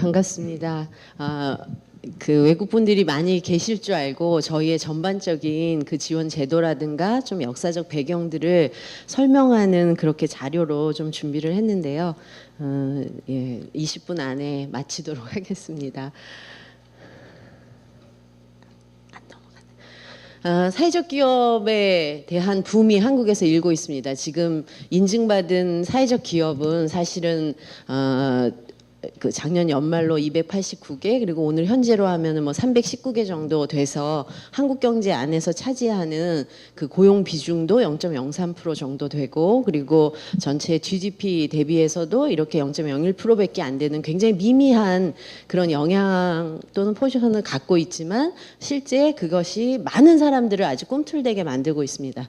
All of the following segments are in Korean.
반갑습니다. 그 외국분들이 많이 계실 줄 알고 저희의 전반적인 그 지원 제도라든가 좀 역사적 배경들을 설명하는 그렇게 자료로 좀 준비를 했는데요. 20분 안에 마치도록 하겠습니다. 사회적 기업에 대한 붐이 한국에서 일고 있습니다. 지금 인증받은 사회적 기업은 사실은 그 작년 연말로 289개 그리고 오늘 현재로 하면은 뭐 319개 정도 돼서 한국 경제 안에서 차지하는 그 고용 비중도 0.03% 정도 되고, 그리고 전체 GDP 대비해서도 이렇게 0.01%밖에 안 되는 굉장히 미미한 그런 영향 또는 포지션을 갖고 있지만 실제 그것이 많은 사람들을 아주 꿈틀대게 만들고 있습니다.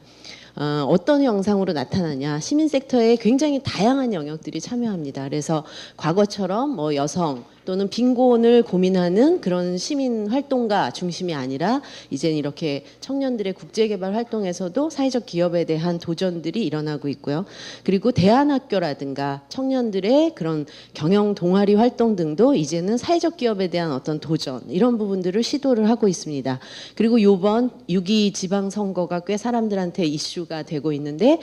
어떤 형상으로 나타나냐, 시민 섹터에 굉장히 다양한 영역들이 참여합니다. 그래서 과거처럼 뭐 여성 또는 빈곤을 고민하는 그런 시민 활동가 중심이 아니라 이제는 이렇게 청년들의 국제개발 활동에서도 사회적 기업에 대한 도전들이 일어나고 있고요. 그리고 대안학교라든가 청년들의 그런 경영 동아리 활동 등도 이제는 사회적 기업에 대한 어떤 도전, 이런 부분들을 시도를 하고 있습니다. 그리고 이번 6.2 지방선거가 꽤 사람들한테 이슈가 되고 있는데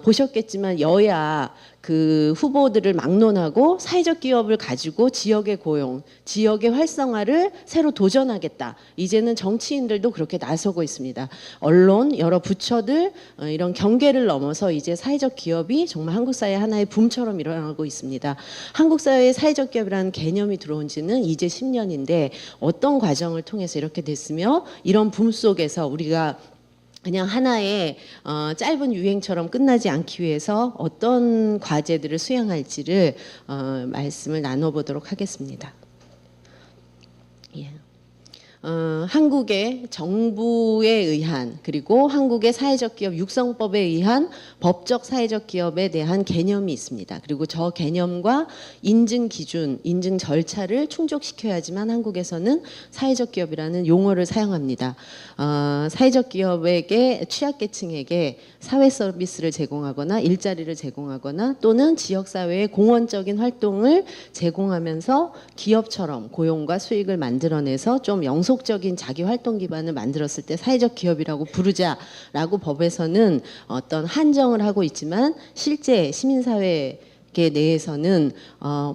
보셨겠지만 여야 그 후보들을 막론하고 사회적 기업을 가지고 지역의 고용, 지역의 활성화를 새로 도전하겠다. 이제는 정치인들도 그렇게 나서고 있습니다. 언론, 여러 부처들 이런 경계를 넘어서 이제 사회적 기업이 정말 한국 사회 하나의 붐처럼 일어나고 있습니다. 한국 사회에 사회적 기업이라는 개념이 들어온 지는 이제 10년인데 어떤 과정을 통해서 이렇게 됐으며, 이런 붐 속에서 우리가 그냥 하나의 짧은 유행처럼 끝나지 않기 위해서 어떤 과제들을 수행할지를 말씀을 나눠보도록 하겠습니다. 예. 한국의 정부에 의한, 그리고 한국의 사회적 기업 육성법에 의한 법적 사회적 기업에 대한 개념이 있습니다. 그리고 저 개념과 인증 기준, 인증 절차를 충족시켜야지만 한국에서는 사회적 기업이라는 용어를 사용합니다. 사회적 기업에게, 취약계층에게 사회 서비스를 제공하거나 일자리를 제공하거나 또는 지역사회의 공헌적인 활동을 제공하면서 기업처럼 고용과 수익을 만들어내서 좀 영속적인 자기 활동 기반을 만들었을 때 사회적 기업이라고 부르자라고 법에서는 어떤 한정을 하고 있지만, 실제 시민사회 내에서는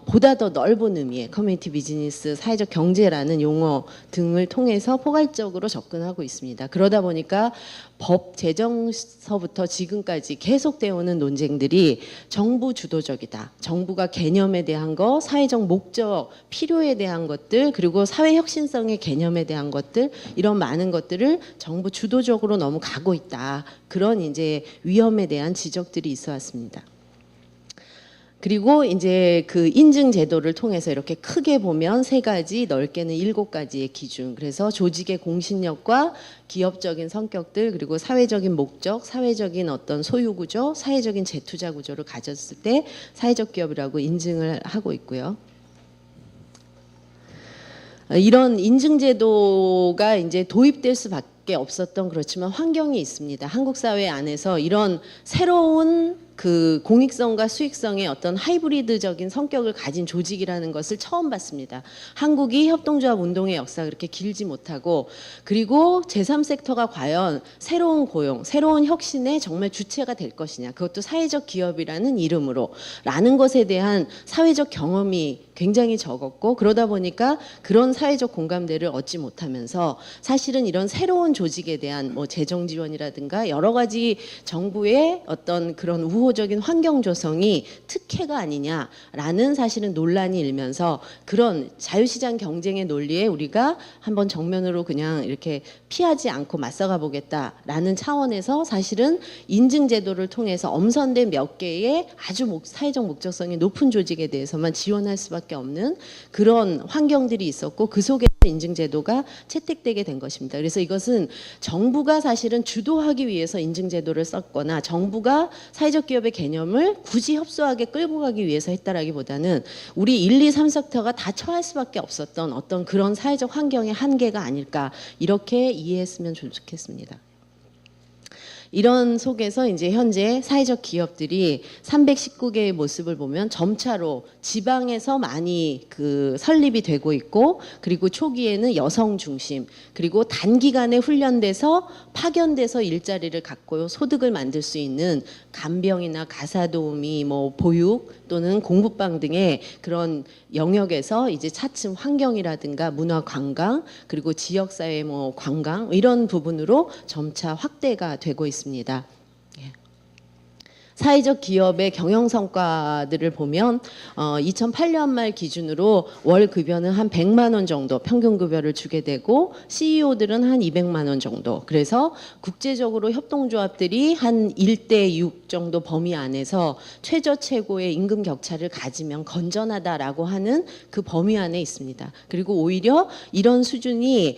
보다 더 넓은 의미의 커뮤니티 비즈니스, 사회적 경제라는 용어 등을 통해서 포괄적으로 접근하고 있습니다. 그러다 보니까 법 제정서부터 지금까지 계속되어 오는 논쟁들이 정부 주도적이다, 정부가 개념에 대한 거, 사회적 목적, 필요에 대한 것들, 그리고 사회 혁신성의 개념에 대한 것들, 이런 많은 것들을 정부 주도적으로 너무 가고 있다, 그런 이제 위험에 대한 지적들이 있어 왔습니다. 그리고 이제 그 인증 제도를 통해서 이렇게 크게 보면 3가지, 넓게는 7가지의 기준, 그래서 조직의 공신력과 기업적인 성격들, 그리고 사회적인 목적, 사회적인 어떤 소유 구조, 사회적인 재투자 구조를 가졌을 때 사회적 기업이라고 인증을 하고 있고요. 이런 인증 제도가 이제 도입될 수밖에 없었던, 그렇지만 환경이 있습니다. 한국 사회 안에서 이런 새로운 그 공익성과 수익성의 어떤 하이브리드적인 성격을 가진 조직이라는 것을 처음 봤습니다. 한국이 협동조합 운동의 역사가 그렇게 길지 못하고, 그리고 제3섹터가 과연 새로운 고용, 새로운 혁신의 정말 주체가 될 것이냐, 그것도 사회적 기업이라는 이름으로 라는 것에 대한 사회적 경험이 굉장히 적었고, 그러다 보니까 그런 사회적 공감대를 얻지 못하면서 사실은 이런 새로운 조직에 대한 뭐 재정 지원이라든가 여러 가지 정부의 어떤 그런 우호적인 환경 조성이 특혜가 아니냐라는 사실은 논란이 일면서, 그런 자유시장 경쟁의 논리에 우리가 한번 정면으로 그냥 이렇게 피하지 않고 맞서가 보겠다라는 차원에서 사실은 인증 제도를 통해서 엄선된 몇 개의 아주 사회적 목적성이 높은 조직에 대해서만 지원할 수밖에 없는 그런 환경들이 있었고, 그 속에 인증 제도가 채택되게 된 것입니다. 그래서 이것은 정부가 사실은 주도하기 위해서 인증 제도를 썼거나 정부가 사회적 기업의 개념을 굳이 협소하게 끌고 가기 위해서 했다라기보다는 우리 1, 2, 3섹터가 다 처할 수밖에 없었던 어떤 그런 사회적 환경의 한계가 아닐까, 이렇게 이해했으면 좋겠습니다. 이런 속에서 이제 현재 사회적 기업들이 319개의 모습을 보면 점차로 지방에서 많이 그 설립이 되고 있고, 그리고 초기에는 여성 중심, 그리고 단기간에 훈련돼서 파견돼서 일자리를 갖고 소득을 만들 수 있는 간병이나 가사도우미, 뭐 보육 또는 공부방 등의 그런 영역에서 이제 차츰 환경이라든가 문화 관광, 그리고 지역사회 뭐 관광, 이런 부분으로 점차 확대가 되고 있습니다. 사회적 기업의 경영 성과들을 보면 2008년 말 기준으로 월 급여는 한 100만 원 정도 평균 급여를 주게 되고, CEO들은 한 200만 원 정도. 그래서 국제적으로 협동조합들이 한 1대 6 정도 범위 안에서 최저 최고의 임금 격차를 가지면 건전하다라고 하는 그 범위 안에 있습니다. 그리고 오히려 이런 수준이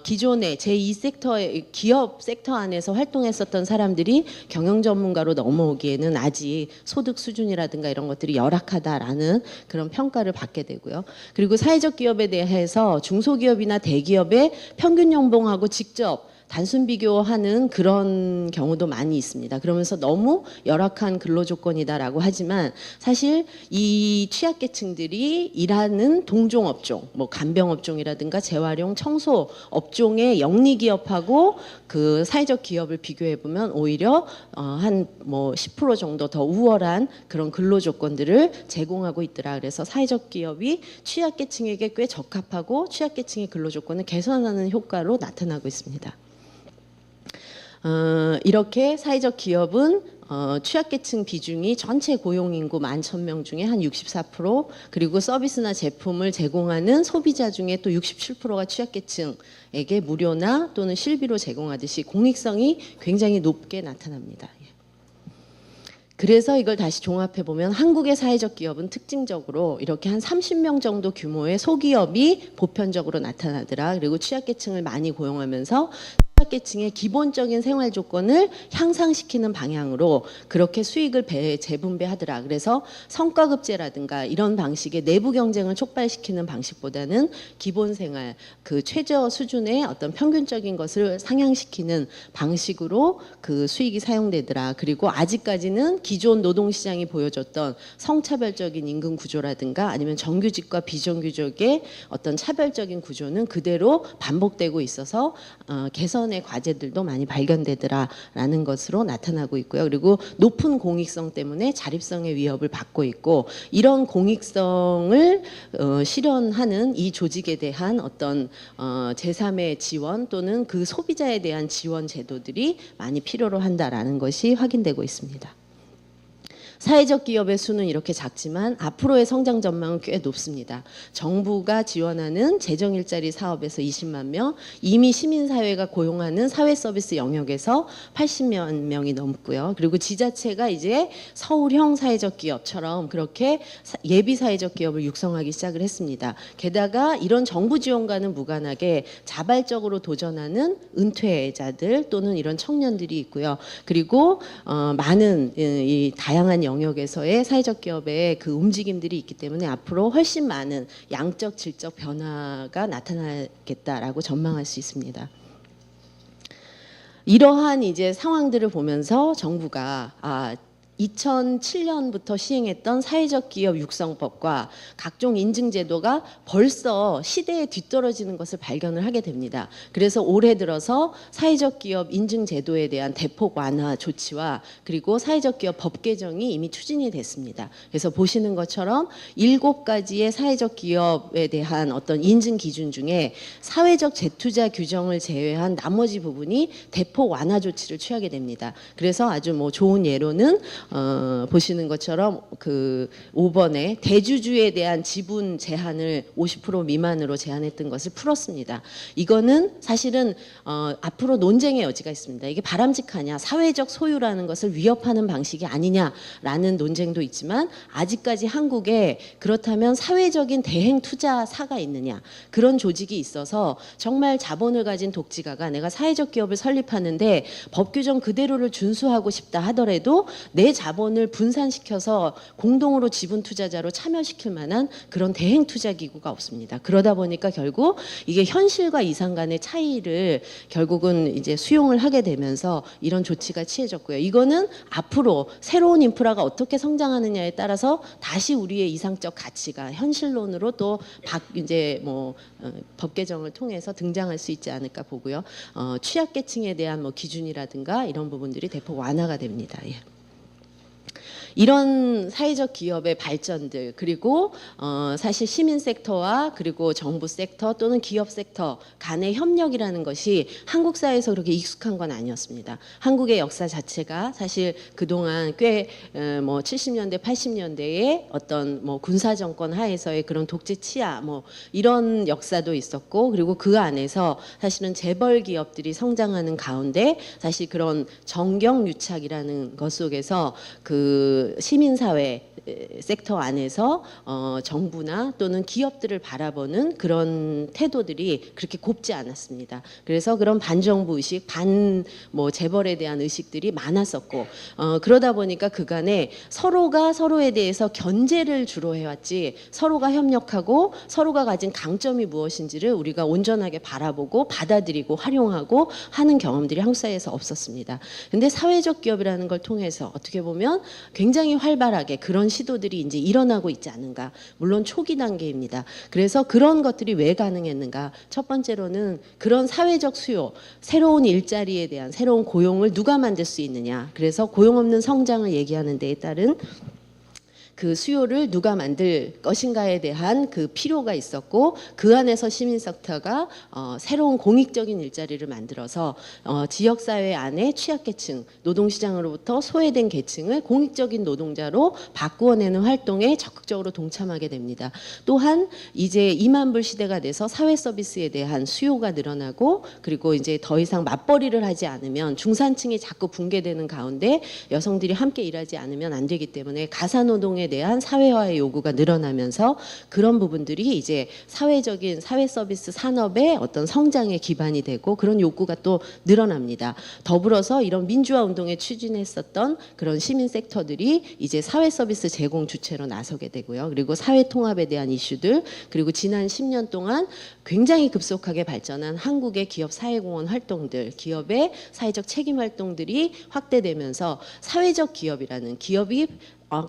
기존의 제2섹터의 기업 섹터 안에서 활동했었던 사람들이 경영 전문가로 넘어오기에는 아직 소득 수준이라든가 이런 것들이 열악하다라는 그런 평가를 받게 되고요. 그리고 사회적 기업에 대해서 중소기업이나 대기업의 평균 연봉하고 직접 단순 비교하는 그런 경우도 많이 있습니다. 그러면서 너무 열악한 근로 조건이다라고 하지만, 사실 이 취약계층들이 일하는 동종 업종, 뭐 간병 업종이라든가 재활용 청소 업종의 영리 기업하고 그 사회적 기업을 비교해 보면 오히려 한 뭐 10% 정도 더 우월한 그런 근로 조건들을 제공하고 있더라. 그래서 사회적 기업이 취약계층에게 꽤 적합하고 취약계층의 근로 조건을 개선하는 효과로 나타나고 있습니다. 이렇게 사회적 기업은 취약계층 비중이 전체 고용인구 11,000명 중에 한 64%, 그리고 서비스나 제품을 제공하는 소비자 중에 또 67%가 취약계층에게 무료나 또는 실비로 제공하듯이 공익성이 굉장히 높게 나타납니다. 그래서 이걸 다시 종합해 보면 한국의 사회적 기업은 특징적으로 이렇게 한 30명 정도 규모의 소기업이 보편적으로 나타나더라. 그리고 취약계층을 많이 고용하면서 취약계층의 기본적인 생활 조건을 향상시키는 방향으로 그렇게 수익을 재분배하더라. 그래서 성과급제라든가 이런 방식의 내부 경쟁을 촉발시키는 방식보다는 기본 생활, 그 최저 수준의 어떤 평균적인 것을 상향시키는 방식으로 그 수익이 사용되더라. 그리고 아직까지는 기존 노동시장이 보여줬던 성차별적인 임금 구조라든가 아니면 정규직과 비정규직의 어떤 차별적인 구조는 그대로 반복되고 있어서 개선의 과제들도 많이 발견되더라라는 것으로 나타나고 있고요. 그리고 높은 공익성 때문에 자립성의 위협을 받고 있고, 이런 공익성을 실현하는 이 조직에 대한 어떤 제3의 지원 또는 그 소비자에 대한 지원 제도들이 많이 필요로 한다라는 것이 확인되고 있습니다. 사회적 기업의 수는 이렇게 작지만 앞으로의 성장 전망은 꽤 높습니다. 정부가 지원하는 재정일자리 사업에서 20만 명, 이미 시민사회가 고용하는 사회서비스 영역에서 80만 명이 넘고요. 그리고 지자체가 이제 서울형 사회적 기업처럼 그렇게 예비 사회적 기업을 육성하기 시작을 했습니다. 게다가 이런 정부 지원과는 무관하게 자발적으로 도전하는 은퇴자들 또는 이런 청년들이 있고요. 그리고 많은 이 다양한 영역에서의 사회적 기업의 그 움직임들이 있기 때문에 앞으로 훨씬 많은 양적 질적 변화가 나타나겠다라고 전망할 수 있습니다. 이러한 이제 상황들을 보면서 정부가 2007년부터 시행했던 사회적 기업 육성법과 각종 인증 제도가 벌써 시대에 뒤떨어지는 것을 발견을 하게 됩니다. 그래서 올해 들어서 사회적 기업 인증 제도에 대한 대폭 완화 조치와 그리고 사회적 기업 법 개정이 이미 추진이 됐습니다. 그래서 보시는 것처럼 7가지의 사회적 기업에 대한 어떤 인증 기준 중에 사회적 재투자 규정을 제외한 나머지 부분이 대폭 완화 조치를 취하게 됩니다. 그래서 아주 뭐 좋은 예로는 보시는 것처럼 그 5번에 대주주에 대한 지분 제한을 50% 미만으로 제한했던 것을 풀었습니다. 이거는 사실은 앞으로 논쟁의 여지가 있습니다. 이게 바람직하냐, 사회적 소유라는 것을 위협하는 방식이 아니냐라는 논쟁도 있지만, 아직까지 한국에 그렇다면 사회적인 대행 투자사가 있느냐, 그런 조직이 있어서 정말 자본을 가진 독지가가 내가 사회적 기업을 설립하는데 법 규정 그대로를 준수하고 싶다 하더라도 내 자본을 분산시켜서 공동으로 지분 투자자로 참여시킬 만한 그런 대행 투자 기구가 없습니다. 그러다 보니까 결국 이게 현실과 이상 간의 차이를 결국은 이제 수용을 하게 되면서 이런 조치가 취해졌고요. 이거는 앞으로 새로운 인프라가 어떻게 성장하느냐에 따라서 다시 우리의 이상적 가치가 현실론으로 또 이제 뭐 법 개정을 통해서 등장할 수 있지 않을까 보고요. 취약계층에 대한 뭐 기준이라든가 이런 부분들이 대폭 완화가 됩니다. 예. 이런 사회적 기업의 발전들 그리고 사실 시민 섹터와 그리고 정부 sek터 또는 기업 섹터 간의 협력이라는 것이 한국 사회에서 그렇게 익숙한 건 아니었습니다. 한국의 역사 자체가 사실 그동안 꽤 뭐 70년대 80년대에 어떤 뭐 군사 정권 하에서의 그런 독재 치하 뭐 이런 역사도 있었고 그리고 그 안에서 사실은 재벌 기업들이 성장하는 가운데 사실 그런 정경유착이라는 것 속에서 그 시민사회 섹터 안에서 정부나 또는 기업들을 바라보는 그런 태도들이 그렇게 곱지 않았습니다. 그래서 그런 반정부 의식, 뭐 재벌에 대한 의식들이 많았었고 그러다 보니까 그간에 서로가 서로에 대해서 견제를 주로 해왔지 서로가 협력하고 서로가 가진 강점이 무엇인지를 우리가 온전하게 바라보고 받아들이고 활용하고 하는 경험들이 한국 사회에서 없었습니다. 근데 사회적 기업이라는 걸 통해서 어떻게 보면 굉장히 활발하게 그런 시도들이 이제 일어나고 있지 않은가. 물론 초기 단계입니다. 그래서 그런 것들이 왜 가능했는가. 첫 번째로는 그런 사회적 수요, 새로운 일자리에 대한 새로운 고용을 누가 만들 수 있느냐. 그래서 고용 없는 성장을 얘기하는 데에 따른 그 수요를 누가 만들 것인가에 대한 그 필요가 있었고 그 안에서 시민 섹터가 새로운 공익적인 일자리를 만들어서 지역사회 안에 취약계층, 노동시장으로부터 소외된 계층을 공익적인 노동자로 바꾸어내는 활동에 적극적으로 동참하게 됩니다. 또한 이제 2만 불 시대가 돼서 사회 서비스에 대한 수요가 늘어나고 그리고 이제 더 이상 맞벌이를 하지 않으면 중산층이 자꾸 붕괴되는 가운데 여성들이 함께 일하지 않으면 안 되기 때문에 가사노동에 대한 사회화의 요구가 늘어나면서 그런 부분들이 이제 사회적인 사회 서비스 산업의 어떤 성장의 기반이 되고 그런 욕구가 또 늘어납니다. 더불어서 이런 민주화 운동에 추진했었던 그런 시민 섹터들이 이제 사회 서비스 제공 주체로 나서게 되고요. 그리고 사회 통합에 대한 이슈들 그리고 지난 10년 동안 굉장히 급속하게 발전한 한국의 기업 사회공헌 활동들, 기업의 사회적 책임 활동들이 확대되면서 사회적 기업이라는 기업이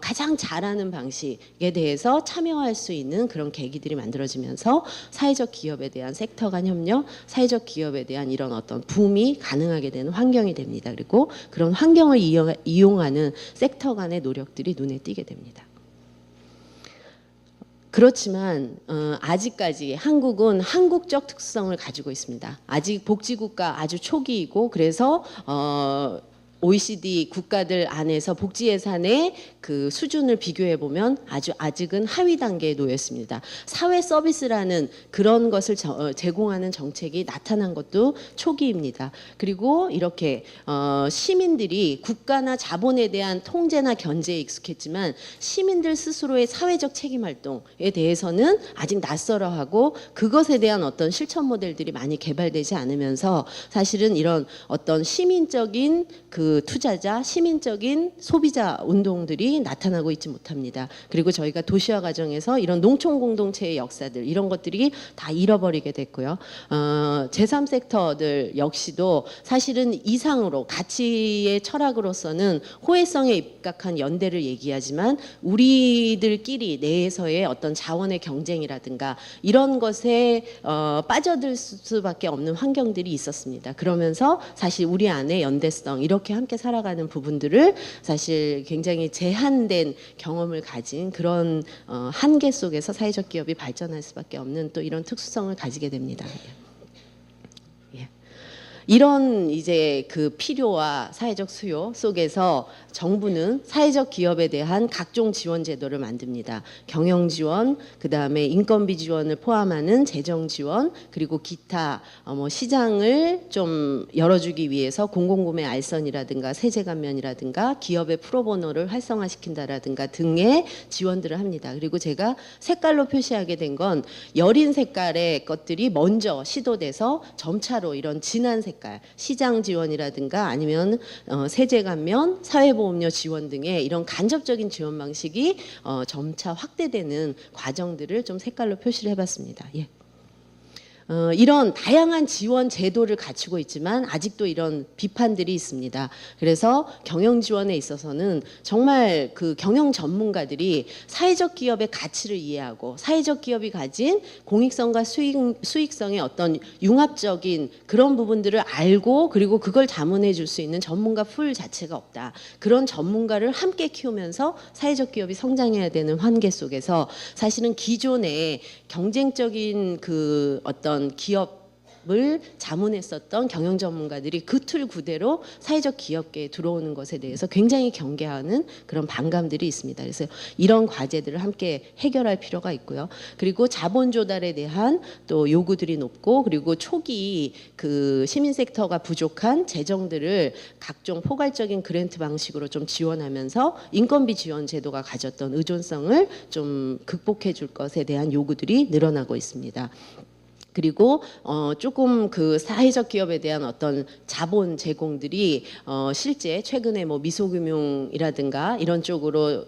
가장 잘하는 방식에 대해서 참여할 수 있는 그런 계기들이 만들어지면서 사회적 기업에 대한 섹터 간 협력, 사회적 기업에 대한 이런 어떤 붐이 가능하게 되는 환경이 됩니다. 그리고 그런 환경을 이용하는 섹터 간의 노력들이 눈에 띄게 됩니다. 그렇지만 아직까지 한국은 한국적 특성을 가지고 있습니다. 아직 복지국가 아주 초기이고 그래서 OECD 국가들 안에서 복지 예산의 그 수준을 비교해 보면 아직은 하위 단계에 놓여 있습니다. 사회 서비스라는 그런 것을 제공하는 정책이 나타난 것도 초기입니다. 그리고 이렇게 시민들이 국가나 자본에 대한 통제나 견제에 익숙했지만 시민들 스스로의 사회적 책임 활동에 대해서는 아직 낯설어하고 그것에 대한 어떤 실천 모델들이 많이 개발되지 않으면서 사실은 이런 어떤 시민적인 그 투자자, 시민적인 소비자 운동들이 나타나고 있지 못합니다. 그리고 저희가 도시화 과정에서 이런 농촌 공동체의 역사들 이런 것들이 다 잃어버리게 됐고요. 제3섹터들 역시도 사실은 이상으로 가치의 철학으로서는 호혜성에 입각한 연대를 얘기하지만 우리들끼리 내에서의 어떤 자원의 경쟁이라든가 이런 것에 빠져들 수밖에 없는 환경들이 있었습니다. 그러면서 사실 우리 안에 연대성 이렇게 함께 살아가는 부분들을 사실 굉장히 제한된 경험을 가진 그런 한계 속에서 사회적 기업이 발전할 수밖에 없는 또 이런 특수성을 가지게 됩니다. 이런 이제 그 필요와 사회적 수요 속에서 정부는 사회적 기업에 대한 각종 지원 제도를 만듭니다. 경영 지원, 그다음에 인건비 지원을 포함하는 재정 지원, 그리고 기타 뭐 시장을 좀 열어주기 위해서 공공구매 알선이라든가 세제 감면이라든가 기업의 프로보노를 활성화시킨다라든가 등의 지원들을 합니다. 그리고 제가 색깔로 표시하게 된 건 여린 색깔의 것들이 먼저 시도돼서 점차로 이런 진한 색깔 색깔, 시장 지원이라든가 아니면 세제 감면, 사회보험료 지원 등의 이런 간접적인 지원 방식이 점차 확대되는 과정들을 좀 색깔로 표시를 해봤습니다. 예. 이런 다양한 지원 제도를 갖추고 있지만 아직도 이런 비판들이 있습니다. 그래서 경영 지원에 있어서는 정말 그 경영 전문가들이 사회적 기업의 가치를 이해하고 사회적 기업이 가진 공익성과 수익성의 어떤 융합적인 그런 부분들을 알고 그리고 그걸 자문해 줄 수 있는 전문가 풀 자체가 없다. 그런 전문가를 함께 키우면서 사회적 기업이 성장해야 되는 환경 속에서 사실은 기존의 경쟁적인 그 어떤 기업을 자문했었던 경영 전문가들이 그 틀 그대로 사회적 기업계에 들어오는 것에 대해서 굉장히 경계하는 그런 반감들이 있습니다. 그래서 이런 과제들을 함께 해결할 필요가 있고요. 그리고 자본 조달에 대한 또 요구들이 높고 그리고 초기 그 시민 섹터가 부족한 재정들을 각종 포괄적인 그랜트 방식으로 좀 지원하면서 인건비 지원 제도가 가졌던 의존성을 좀 극복해 줄 것에 대한 요구들이 늘어나고 있습니다. 그리고 조금 그 사회적 기업에 대한 어떤 자본 제공들이 실제 최근에 뭐 미소금융이라든가 이런 쪽으로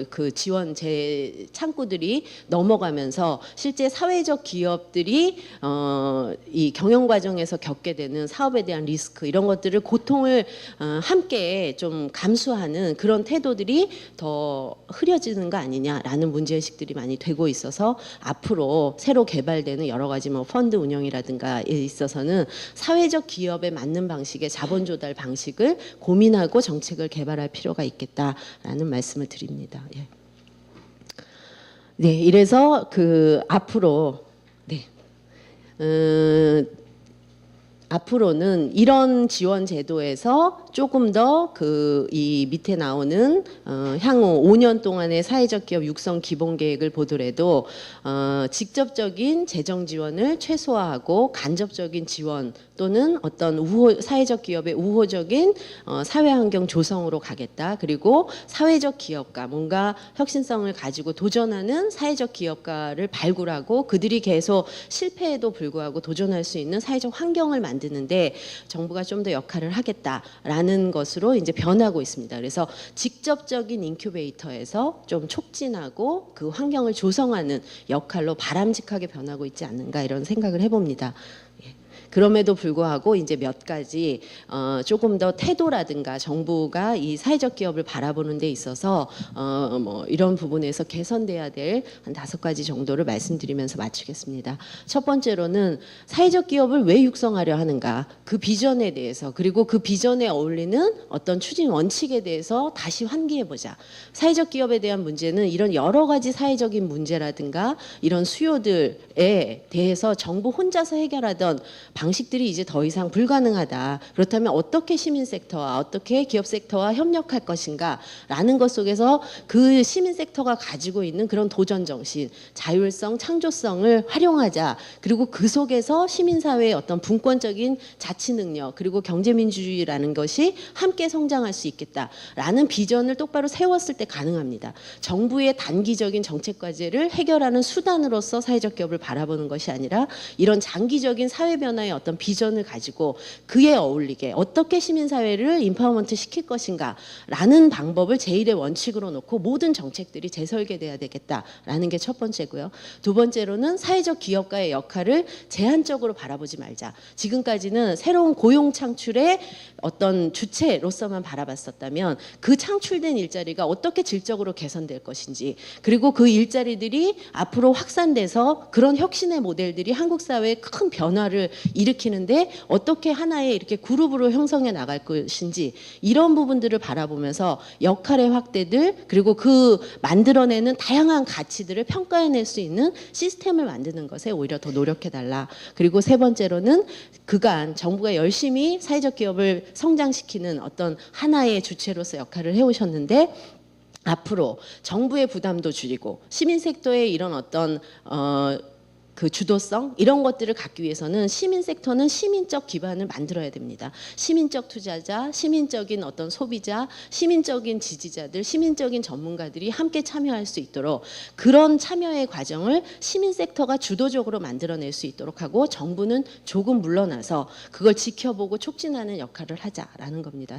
그 지원 창구들이 넘어가면서 실제 사회적 기업들이 이 경영 과정에서 겪게 되는 사업에 대한 리스크 이런 것들을 고통을 함께 좀 감수하는 그런 태도들이 더 흐려지는 거 아니냐라는 문제의식들이 많이 되고 있어서 앞으로 새로 개발되는 여러 가지 뭐 펀드 운영이라든가에 있어서는 사회적 기업에 맞는 방식의 자본 조달 방식을 고민하고 정책을 개발할 필요가 있겠다라는 말씀을 드립니다. 예. 네, 이래서 그 앞으로 앞으로는 이런 지원 제도에서 조금 더 그 이 밑에 나오는 향후 5년 동안의 사회적 기업 육성 기본 계획을 보더라도 직접적인 재정 지원을 최소화하고 간접적인 지원 또는 어떤 사회적 기업의 우호적인 사회 환경 조성으로 가겠다. 그리고 사회적 기업가 뭔가 혁신성을 가지고 도전하는 사회적 기업가를 발굴하고 그들이 계속 실패에도 불구하고 도전할 수 있는 사회적 환경을 만드는데 정부가 좀 더 역할을 하겠다라는 것으로 이제 변하고 있습니다. 그래서 직접적인 인큐베이터에서 좀 촉진하고 그 환경을 조성하는 역할로 바람직하게 변하고 있지 않는가 이런 생각을 해봅니다. 그럼에도 불구하고 이제 몇 가지 조금 더 태도라든가 정부가 이 사회적 기업을 바라보는 데 있어서 뭐 이런 부분에서 개선돼야 될 한 5가지 정도를 말씀드리면서 마치겠습니다. 첫 번째로는 사회적 기업을 왜 육성하려 하는가 그 비전에 대해서 그리고 그 비전에 어울리는 어떤 추진 원칙에 대해서 다시 환기해보자. 사회적 기업에 대한 문제는 이런 여러 가지 사회적인 문제라든가 이런 수요들에 대해서 정부 혼자서 해결하던 방식들이 이제 더 이상 불가능하다. 그렇다면 어떻게 시민 섹터와 어떻게 기업 섹터와 협력할 것인가 라는 것 속에서 그 시민 섹터가 가지고 있는 그런 도전 정신, 자율성, 창조성을 활용하자. 그리고 그 속에서 시민사회의 어떤 분권적인 자치 능력 그리고 경제민주주의라는 것이 함께 성장할 수 있겠다라는 비전을 똑바로 세웠을 때 가능합니다. 정부의 단기적인 정책 과제를 해결하는 수단으로서 사회적 기업을 바라보는 것이 아니라 이런 장기적인 사회 변화의 어떤 비전을 가지고 그에 어울리게 어떻게 시민사회를 인파워먼트 시킬 것인가 라는 방법을 제1의 원칙으로 놓고 모든 정책들이 재설계돼야 되겠다라는 게 첫 번째고요. 두 번째로는 사회적 기업가의 역할을 제한적으로 바라보지 말자. 지금까지는 새로운 고용 창출의 어떤 주체로서만 바라봤었다면 그 창출된 일자리가 어떻게 질적으로 개선될 것인지 그리고 그 일자리들이 앞으로 확산돼서 그런 혁신의 모델들이 한국 사회에 큰 변화를 일으키는데 어떻게 하나의 이렇게 그룹으로 형성해 나갈 것인지 이런 부분들을 바라보면서 역할의 확대들 그리고 그 만들어내는 다양한 가치들을 평가해낼 수 있는 시스템을 만드는 것에 오히려 더 노력해달라. 그리고 세 번째로는 그간 정부가 열심히 사회적 기업을 성장시키는 어떤 하나의 주체로서 역할을 해오셨는데 앞으로 정부의 부담도 줄이고 시민 섹터의 이런 어떤 그 주도성 이런 것들을 갖기 위해서는 시민 섹터는 시민적 기반을 만들어야 됩니다. 시민적 투자자, 시민적인 어떤 소비자, 시민적인 지지자들, 시민적인 전문가들이 함께 참여할 수 있도록 그런 참여의 과정을 시민 섹터가 주도적으로 만들어낼 수 있도록 하고 정부는 조금 물러나서 그걸 지켜보고 촉진하는 역할을 하자라는 겁니다.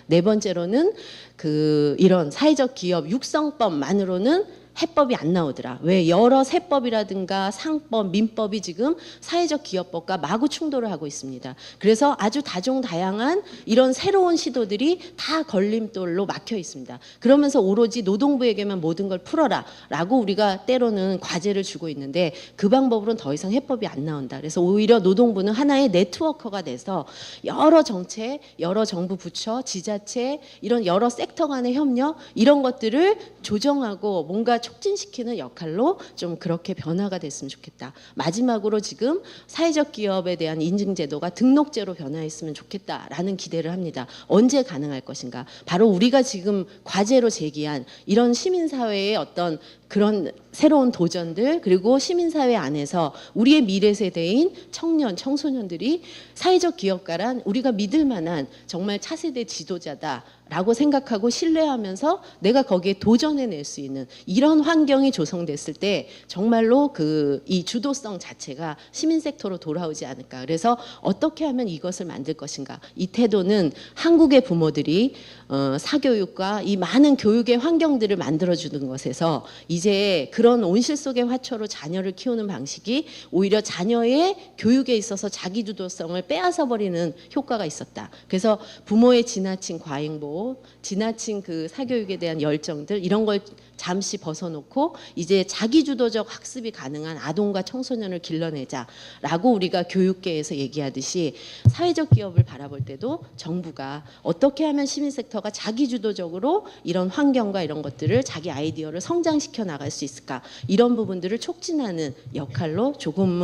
네 번째로는 그 이런 사회적 기업 육성법만으로는 해법이 안 나오더라. 왜 여러 세법이라든가 상법, 민법이 지금 사회적 기업법과 마구 충돌을 하고 있습니다. 그래서 아주 다종다양한 이런 새로운 시도들이 다 걸림돌로 막혀 있습니다. 그러면서 오로지 노동부에게만 모든 걸 풀어라 라고 우리가 때로는 과제를 주고 있는데 그 방법으로는 더 이상 해법이 안 나온다. 그래서 오히려 노동부는 하나의 네트워커가 돼서 여러 정책, 여러 정부 부처, 지자체 이런 여러 섹터 간의 협력 이런 것들을 조정하고 뭔가 촉진시키는 역할로 좀 그렇게 변화가 됐으면 좋겠다. 마지막으로 지금 사회적 기업에 대한 인증제도가 등록제로 변화했으면 좋겠다라는 기대를 합니다. 언제 가능할 것인가? 바로 우리가 지금 과제로 제기한 이런 시민사회의 어떤 그런 새로운 도전들 그리고 시민사회 안에서 우리의 미래 세대인 청년, 청소년들이 사회적 기업가란 우리가 믿을 만한 정말 차세대 지도자다라고 생각하고 신뢰하면서 내가 거기에 도전해낼 수 있는 이런 환경이 조성됐을 때 정말로 이 주도성 자체가 시민 섹터로 돌아오지 않을까. 그래서 어떻게 하면 이것을 만들 것인가. 이 태도는 한국의 부모들이 사교육과 이 많은 교육의 환경들을 만들어주는 것에서 이제 그런 온실 속의 화초로 자녀를 키우는 방식이 오히려 자녀의 교육에 있어서 자기주도성을 빼앗아 버리는 효과가 있었다. 그래서 부모의 지나친 과잉보호, 지나친 그 사교육에 대한 열정들 이런 걸 잠시 벗어놓고 이제 자기주도적 학습이 가능한 아동과 청소년을 길러내자라고 우리가 교육계에서 얘기하듯이 사회적 기업을 바라볼 때도 정부가 어떻게 하면 시민섹터가 자기주도적으로 이런 환경과 이런 것들을 자기 아이디어를 성장시켜 나갈 수 있을까 이런 부분들을 촉진하는 역할로 조금은